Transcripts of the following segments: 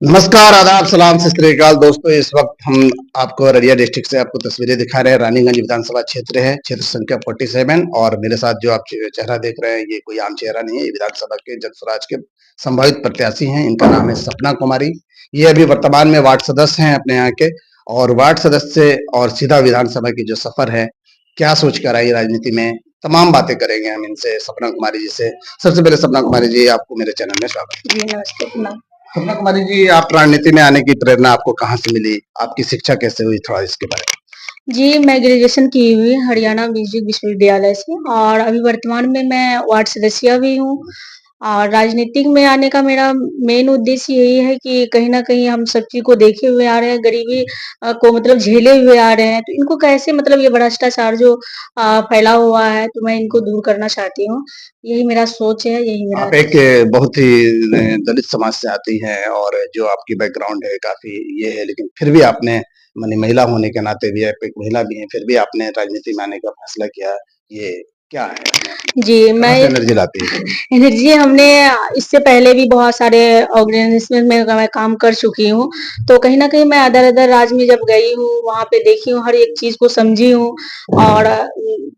नमस्कार, आदाब, सलाम, सत श्री अकाल दोस्तों। इस वक्त हम आपको अररिया डिस्ट्रिक्ट से आपको तस्वीरें दिखा रहे हैं। रानीगंज विधानसभा क्षेत्र है, क्षेत्र संख्या 47 और मेरे साथ जो आप चेहरा देख रहे हैं, ये कोई आम चेहरा नहीं है। ये विधानसभा के जनस्वराज के संभावित प्रत्याशी हैं। इनका नाम है सपना कुमारी। ये अभी वर्तमान में वार्ड सदस्य हैं अपने यहाँ के, और वार्ड सदस्य से और सीधा विधानसभा की जो सफर है, क्या सोच कर आई राजनीति में, तमाम बातें करेंगे हम इनसे, सपना कुमारी जी से। सबसे पहले सपना कुमारी जी, आपको मेरे चैनल में स्वागत। जी, नमस्ते। सपना कुमारी जी, आप राजनीति में आने की प्रेरणा आपको कहाँ से मिली? आपकी शिक्षा कैसे हुई? थोड़ा इसके बारे में। जी, मैं ग्रेजुएशन की हुई हरियाणा म्यूजिक विश्वविद्यालय से और अभी वर्तमान में मैं वार्ड सदस्य भी हूँ। और राजनीतिक में आने का मेरा मेन उद्देश्य यही है कि कहीं न कहीं हम सब चीज़ को देखे हुए आ रहे हैं, गरीबी को मतलब झेले हुए आ रहे हैं, तो इनको कैसे मतलब ये भ्रष्टाचार जो फैला हुआ है, तो मैं इनको दूर करना चाहती हूँ। यही मेरा सोच है, यही मेरा आप एक बहुत ही दलित समाज से आती हैं, और जो आपकी बैकग्राउंड है काफ़ी ये है, लेकिन फिर भी आपने माने महिला होने के नाते भी, आप एक महिला भी हैं, फिर भी आपने राजनीति में आने का फैसला किया। ये क्या है? जी, कहाँ मैं से एनर्जी लाती है? एनर्जी हमने इससे पहले भी बहुत सारे ऑर्गेनाइजेशन में मैं काम कर चुकी हूँ। तो कहीं न कहीं मैं अदर-अदर राज्य में जब गई हूँ, वहाँ पे देखी हूँ, हर एक चीज़ को समझी हूँ और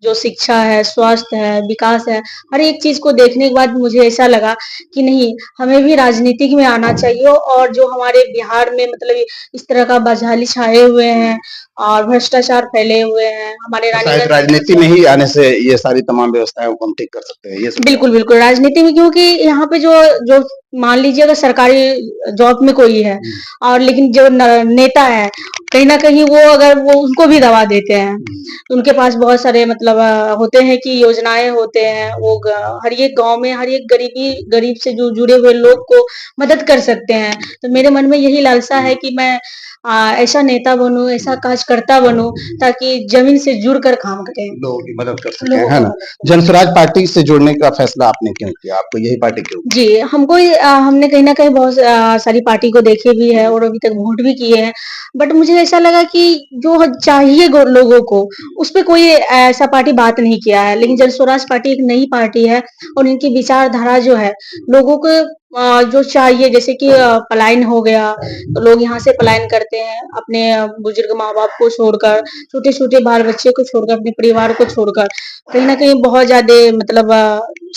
जो शिक्षा है, स्वास्थ्य है, विकास है, हर एक चीज़ को देखने के बाद मुझे ऐसा लगा कि नहीं, हमें भी राजनीतिक में आना चाहिए और जो हमारे बिहार में मतलब इस तरह का बदहाली छाए हुए हैं और भ्रष्टाचार फैले हुए हैं, हमारे तो शायद रानीगंज राजनीति में ही आने से ये सारी तमाम व्यवस्थाएं को हम ठीक कर सकते हैं, ये सोचा बिल्कुल, आपने? बिल्कुल, राजनीति में क्योंकि यहाँ पे जो जो मान लीजिए अगर सरकारी जॉब में कोई है और लेकिन जो नेता है, कहीं न कहीं वो अगर वो उनको भी दबा देते हैं। उनके पास बहुत सारे मतलब होते हैं कि योजनाएँ होते हैं, वो हर एक गाँव में हर एक गरीब से जो जुड़े हुए लोग को मदद कर सकते हैं। तो मेरे मन में यही लालसा है कि मैं ऐसा नेता बनूँ, ऐसा कार्यकर्ता बनूँ ताकि ज़मीन से जुड़कर काम करें। लोगों की मदद कर सकें, लोगों है का ना? मदद जनसुराज पार्टी से जुड़ने का फैसला आपने क्यों किया? आपको यही पार्टी क्यों? जी, हमको हमने कहीं न कहीं बहुत सारी पार्टी को देखे भी है और अभी तक वोट भी किए हैं। बट मुझे ऐसा लगा कि जो चाहिए लोगों को, उसपे कोई ऐसा पार्टी बात नहीं किया है। लेकिन जन स्वराज पार्टी एक नई पार्टी है और इनकी विचारधारा जो है, लोगों को जो चाहिए जैसे कि पलायन हो गया, तो लोग यहाँ से पलायन करते हैं अपने बुजुर्ग माँ-बाप को छोड़कर, छोटे-छोटे बाल-बच्चे को छोड़कर, अपने परिवार को छोड़कर। कहीं न कहीं बहुत ज़्यादा मतलब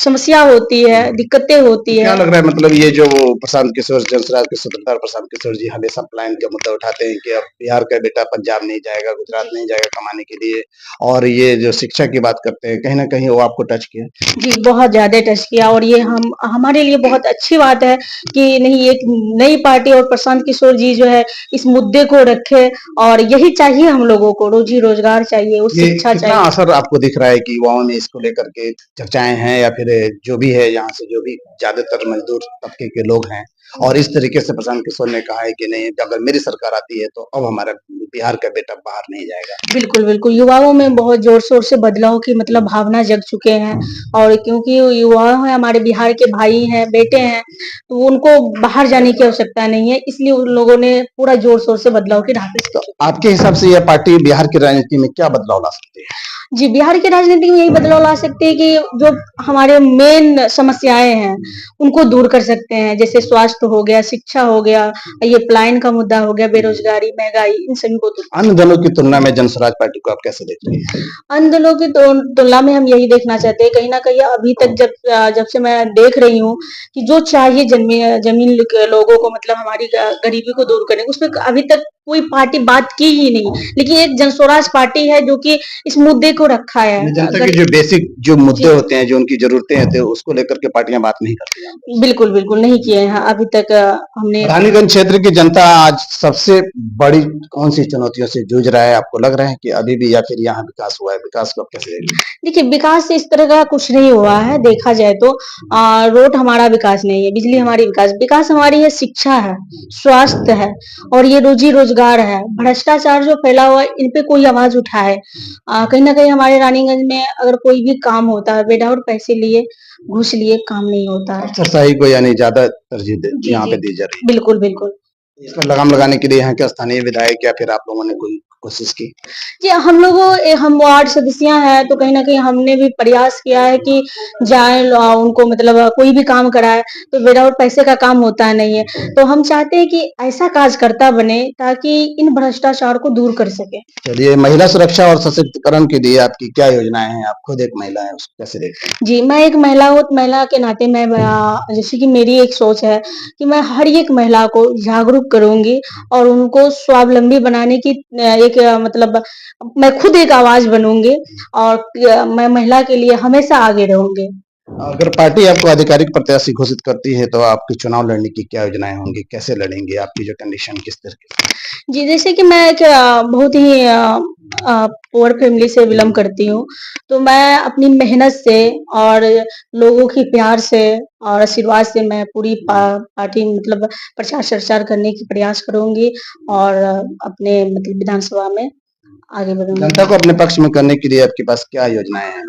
समस्या होती है, दिक्कतें तो होती क्या है। लग रहा है, मतलब ये जो प्रशांत किशोर, जनसुराज के सूत्रधार प्रशांत किशोर जी हमेशा पलायन का मुद्दा उठाते हैं कि अब बिहार का बेटा पंजाब नहीं जाएगा, गुजरात जी। नहीं जाएगा कमाने के लिए, और ये जो शिक्षा की बात करते हैं, कहीं न कहीं वो आपको टच किया? जी, बहुत ज़्यादा टच किया और ये हम हमारे लिए बहुत अच्छी बात है कि नहीं एक नई पार्टी और प्रशांत किशोर जी जो है इस मुद्दे को रखे और यही चाहिए हम लोगों को, रोज़ी-रोज़गार चाहिए, और ये शिक्षा कितना चाहिए। असर आपको दिख रहा है कि युवाओं में इसको लेकर के चर्चाएँ हैं, या फिर जो भी है यहाँ से जो भी ज़्यादातर मज़दूर तबके के लोग हैं, और इस तरीके से प्रशांत किशोर ने कहा है कि नहीं, अगर मेरी सरकार आती है तो अब हमारा बिहार का बेटा बाहर नहीं जाएगा। बिल्कुल, बिल्कुल, युवाओं में बहुत ज़ोर-शोर से बदलाव की मतलब भावना जग चुके हैं और क्योंकि युवा हैं हमारे बिहार के भाई हैं, बेटे हैं, तो उनको बाहर जाने की आवश्यकता नहीं है, इसलिए उन लोगों ने पूरा ज़ोर-शोर से बदलाव की राह पे तो चल चुके हैं। आपके हिसाब से यह पार्टी बिहार की राजनीति में क्या बदलाव ला सकती है? जी, बिहार की राजनीति में यही बदलाव ला सकते हैं कि जो हमारे मेन समस्याएँ हैं, उनको दूर कर सकते हैं। जैसे स्वास्थ्य हो गया, शिक्षा हो गया, ये पलायन का मुद्दा हो गया, बेरोज़गारी, महँगाई, इन सभी को दूर अन्य दलों की तुलना में जनसुराज पार्टी को आप कैसे देख रही हैं? अन्य दलों की तुलना में हम यही देखना चाहते हैं, कहीं न कहीं अभी तक जब से मैं देख रही हूँ कि जो चाहिए ज़मीन लोगों को मतलब हमारी गरीबी को दूर करने, उसमें अभी तक कोई पार्टी बात की ही नहीं। लेकिन एक जनस्वराज पार्टी है जो कि इस मुद्दे को रखा है। जनता के अगर जो बेसिक जो मुद्दे जी। होते हैं, जो उनकी ज़रूरतें होती हैं, उसको लेकर के पार्टियाँ बात नहीं करती हैं। बिल्कुल, बिल्कुल, नहीं किए हैं अभी तक हमने रानीगंज क्षेत्र की जनता आज सबसे बड़ी कौन-सी चुनौतियों से जूझ रहा है? आपको लग रहा है कि अभी भी, या फिर यहाँ विकास हुआ है? विकास को आप कैसे देख रहे हैं? देखिए, विकास इस तरह का कुछ नहीं हुआ है, देखा जाए तो रोड हमारा विकास नहीं है, बिजली हमारी विकास हमारी है, शिक्षा है, स्वास्थ्य है और ये रोज़ी-रोज़गार है। भ्रष्टाचार जो फैला हुआ है, इन पे कोई आवाज़ उठाए। कहीं न कहीं हमारे रानीगंज में अगर कोई भी काम होता है, विदाउट पैसे लिए, घूस लिए काम नहीं होता है। अफ़सरशाही को यानी ज़्यादा तरजीह जी, यहाँ जी। पे दी जा रही है। बिल्कुल, बिल्कुल। इस पर लगाम लगाने के लिए यहाँ के स्थानीय विधायक या फिर आप लोगों ने कोई कोशिश की? जी, हम वार्ड सदस्या हैं, तो कहीं न कहीं हमने भी प्रयास किया है कि जाएँ उनको मतलब कोई भी काम कराएँ, तो विदाउट पैसे का काम होता नहीं है। तो हम चाहते हैं कि ऐसा कार्यकर्ता बने, ताकि इन भ्रष्टाचार को दूर कर सकें। चलिए, महिला सुरक्षा और सशक्तिकरण के लिए आपकी क्या योजनाएँ हैं? आप खुद एक महिला हैं, उसको कैसे देखते हैं? जी, मैं एक महिला हूँ, तो महिला के नाते मैं जैसे कि मेरी एक सोच है कि मैं हर एक महिला को जागरूक करूँगी और उनको स्वावलंबी बनाने की मतलब मैं खुद एक आवाज़ बनूँगी और मैं महिला के लिए हमेशा आगे रहूँगी। अगर पार्टी आपको आधिकारिक प्रत्याशी घोषित करती है, तो आपकी चुनाव लड़ने की क्या योजनाएँ होंगी? कैसे लड़ेंगे? आपकी जो कंडीशन किस तरह की? जी, जैसे कि मैं एक बहुत ही पुअर फैमिली से बिलॉन्ग करती हूँ, तो मैं अपनी मेहनत से और लोगों के प्यार से और आशीर्वाद से मैं पूरी पार्टी मतलब प्रचार-प्रसार करने की प्रयास करूँगी और अपने मतलब विधानसभा में आगे बढ़ूँगी। जनता को अपने पक्ष में करने के लिए आपके पास क्या योजनाएँ हैं?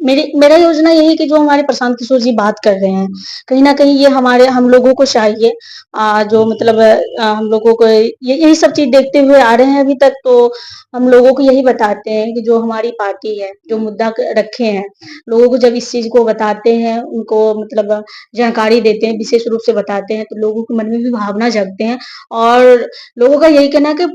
मेरा योजना यही है कि जो हमारे प्रशांत किशोर जी बात कर रहे हैं, कहीं न कहीं ये हम लोगों को चाहिए जो मतलब हम लोगों को यही सब चीज़ देखते हुए आ रहे हैं अभी तक, तो हम लोगों को यही बताते हैं कि जो हमारी पार्टी है, जो मुद्दा रखे हैं, लोगों को जब इस चीज़ को बताते हैं, उनको मतलब जानकारी देते हैं, विशेष रूप से बताते हैं, तो लोगों के मन में भी भावना जगते हैं और लोगों का यही कहना है कि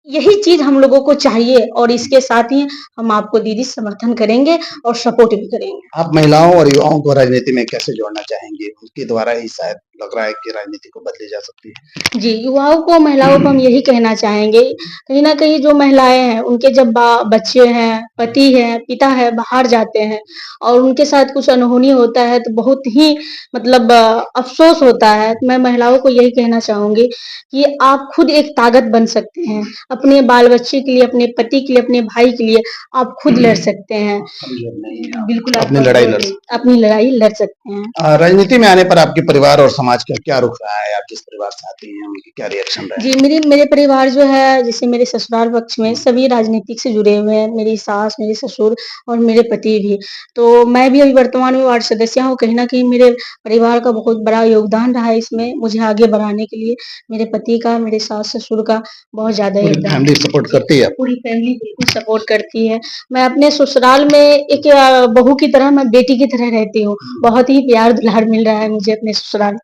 यही चीज़ हम लोगों को चाहिए और इसके साथ ही हम आपको दीदी समर्थन करेंगे और सपोर्ट भी करेंगे। आप महिलाओं और युवाओं को राजनीति में कैसे जोड़ना चाहेंगे? उनके द्वारा ही शायद लग रहा है कि राजनीति को बदली जा सकती है। जी, युवाओं को, महिलाओं को हम यही कहना चाहेंगे, कहीं न कहीं जो महिलाएँ हैं, उनके जब बच्चे हैं, पति है, पिता है, बाहर जाते हैं और उनके साथ कुछ अनहोनी होता है, तो बहुत ही मतलब अफ़सोस होता है। तो मैं महिलाओं को यही कहना चाहूँगी कि आप खुद एक ताकत बन सकते हैं। अपने बाल-बच्चे के लिए, अपने पति के लिए, अपने भाई के लिए आप खुद लड़ सकते हैं। कमज़ोर नहीं है आप। बिल्कुल, आप अपनी लड़ाई कमज़ोर लड़ नहीं, सकते अपनी लड़ाई लड़ सकते हैं। हैं। राजनीति में आने पर आपके परिवार और समाज का क्या रुख रहा है? आप जिस परिवार से आती हैं, उनके क्या रिएक्शन रहे जी, हैं? मेरे परिवार जो है, जैसे मेरे ससुराल पक्ष में सभी राजनीतिक से जुड़े हुए हैं, मेरी सास, मेरे ससुर और मेरे पति भी। तो मैं भी अभी वर्तमान में वार्ड सदस्य हूँ, कहीं न कहीं मेरे परिवार का बहुत बड़ा योगदान रहा है इसमें, मुझे आगे बढ़ाने के लिए। मेरे पति का, मेरे सास-ससुर का बहुत ज़्यादा पूरी योगदान फैमिली है। सपोर्ट जी, करती है आपको? पूरी फैमिली बिल्कुल सपोर्ट करती है। मैं अपने ससुराल में एक बहू की तरह, मैं बेटी की तरह रहती हूँ। बहुत ही प्यार-दुलार मिल रहा है मुझे अपने ससुराल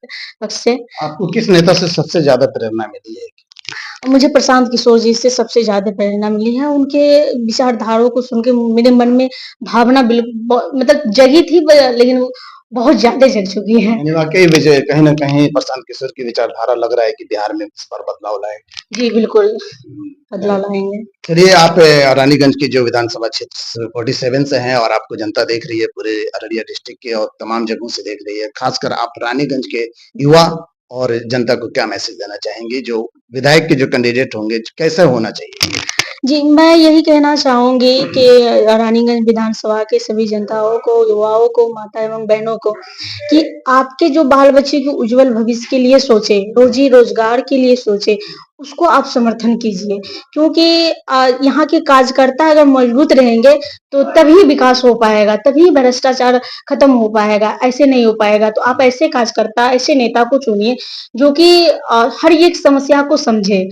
पक्ष से। आपको किस नेता से सबसे ज़्यादा प्रेरणा मिली है? मुझे प्रशांत किशोर जी से सबसे ज़्यादा प्रेरणा मिली है। उनके विचारधाराओं को सुन के मेरे मन में भावना मतलब जगी थी लेकिन वो बहुत ज़्यादा जग चुकी है। यानी वाक़ई विजय कहीं न कहीं प्रशांत किशोर की विचारधारा लग रहा है कि बिहार में इस बार बदलाव लाएँगे। जी, बिल्कुल, अ, बदलाव लाएँगे। चलिए आप रानीगंज की जो विधानसभा क्षेत्र 47 से हैं और आपको जनता देख रही है पूरे अररिया डिस्ट्रिक्ट के और तमाम जगहों से देख रही है। ख़ासकर आप रानीगंज के युवा और जनता को क्या मैसेज देना चाहेंगी? जो विधायक के जो कैंडिडेट होंगे, कैसे होना चाहिए? जी, मैं यही कहना चाहूँगी कि रानीगंज विधानसभा के सभी जनताओं को, युवाओं को, माता एवं बहनों को कि आपके जो बाल-बच्चे के उज्जवल भविष्य के लिए सोचें, रोज़ी-रोज़गार के लिए सोचें, उसको आप समर्थन कीजिए। क्योंकि यहाँ के कार्यकर्ता अगर मजबूत रहेंगे, तो तभी विकास हो पाएगा, तभी भ्रष्टाचार खत्म हो पाएगा, ऐसे नहीं हो पाएगा। तो आप ऐसे कार्यकर्ता, ऐसे नेता को चुनिए, जो कि हर एक समस्या को समझे।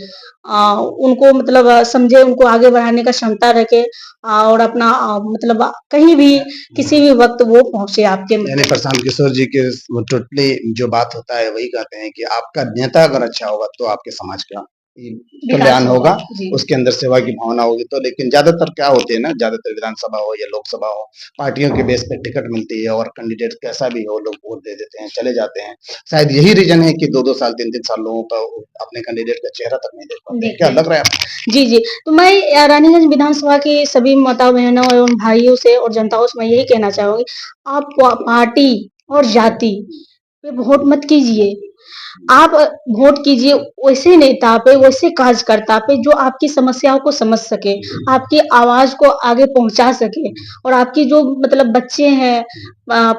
उनको मतलब समझे, उनको आगे बढ़ाने का क्षमता रखे और अपना मतलब कहीं भी, किसी भी वक़्त वो पहुँचे आपके यानी मतलब प्रशांत किशोर जी के टोटली जो बात होता है वही कहते हैं कि आपका नेता अगर अच्छा होगा तो आपके समाज का ये विकास कल्याण होगा। होगा, जी। उसके अंदर सेवा की भावना होगी तो लेकिन ज़्यादातर क्या होते हैं ना, ज़्यादातर विधानसभा हो या लोकसभा हो, पार्टियों के बेस पे टिकट मिलती है और कैंडिडेट कैसा भी हो, लोग वोट दे देते हैं, चले जाते हैं। शायद यही रीज़न है कि 2-2 साल, 3-3 साल लोगों का अपने कैंडिडेट का चेहरा तक नहीं देख पाते हैं। क्या देखते लग रहा है हैं। आपको? जी, जी। तो मैं रानीगंज विधानसभा की सभी माता-बहनों एवं भाइयों से और जनताओं से मैं यही कहना चाहूँगी, आप पार्टी और जाति पे वोट मत कीजिए। आप वोट कीजिए वैसे नेता पे, वैसे कार्यकर्ता पे जो आपकी समस्याओं को समझ सके, आपकी आवाज़ को आगे पहुँचा सके और आपकी जो मतलब बच्चे हैं,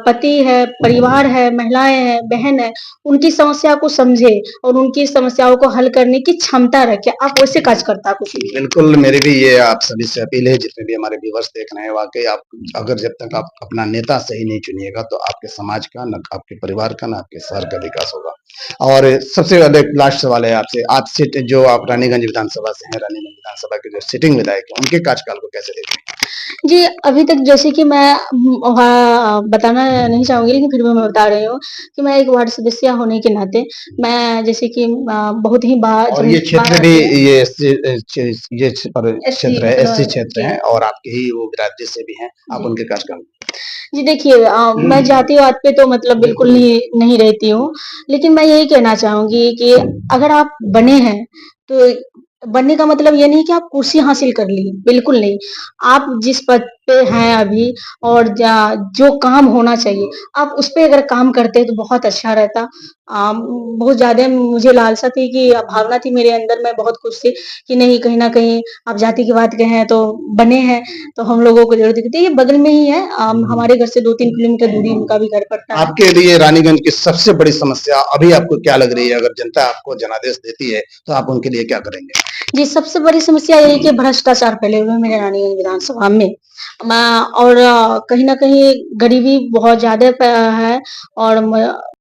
पति है, परिवार है, महिलाएँ हैं, बहन है, उनकी समस्या को समझे और उनकी समस्याओं को हल करने की क्षमता रखे। आप वैसे कार्यकर्ता को चुनिए। बिल्कुल, मेरी भी ये आप सभी से अपील है, जितने भी हमारे व्यूअर्स देख रहे हैं, वाक़ई आप अगर जब तक आप अपना नेता सही नहीं चुनिएगा, तो आपके समाज का, ना आपके परिवार का, ना आपके शहर का विकास होगा। और सबसे पहले लास्ट सवाल है आपसे, आज सीट जो आप रानीगंज विधानसभा से हैं, रानीगंज विधानसभा के जो सिटिंग विधायक हैं, उनके कार्यकाल को कैसे देखते हैं? जी, अभी तक जैसे कि मैं वहाँ बताना नहीं चाहूँगी लेकिन फिर भी मैं बता रही हूँ कि मैं एक वार्ड सदस्य होने के नाते मैं जैसे कि बहुत ही और जब ये बाढ़ क्षेत्र भी आती है ये एससी ये पर एससी क्षेत्र है, एससी मतलब क्षेत्र जी, है और आपके ही वो राज्य से भी हैं, आप जी। उनके कार्यकाल जी देखिए मैं जातिवाद पे तो मतलब बिल्कुल नहीं नहीं रहती हूँ। लेकिन मैं यही कहना चाहूँगी कि अगर आप बने हैं, तो बनने का मतलब ये नहीं कि आप कुर्सी हासिल कर ली, बिल्कुल नहीं। आप जिस पद पे हैं अभी और जो काम होना चाहिए, आप उस पे अगर काम करते तो बहुत अच्छा रहता। बहुत ज़्यादा मुझे लालसा थी कि भावना थी मेरे अंदर, मैं बहुत खुश थी कि नहीं कहीं न कहीं आप जाति की बात के हैं तो बने हैं। तो हम लोगों को ज़रूर दिखती है, ये बगल में ही है हमारे घर से 2-3 किलोमीटर दूरी उनका भी घर पड़ता है। आपके लिए रानीगंज की सबसे बड़ी समस्या अभी आपको क्या लग रही है? अगर जनता आपको जनादेश देती है, तो आप उनके लिए क्या करेंगे? जी, सबसे बड़ी समस्या यही है कि भ्रष्टाचार फैले हुए हैं मेरे रानीगंज विधानसभा में। मैं और कहीं न कहीं गरीबी बहुत ज़्यादा है और म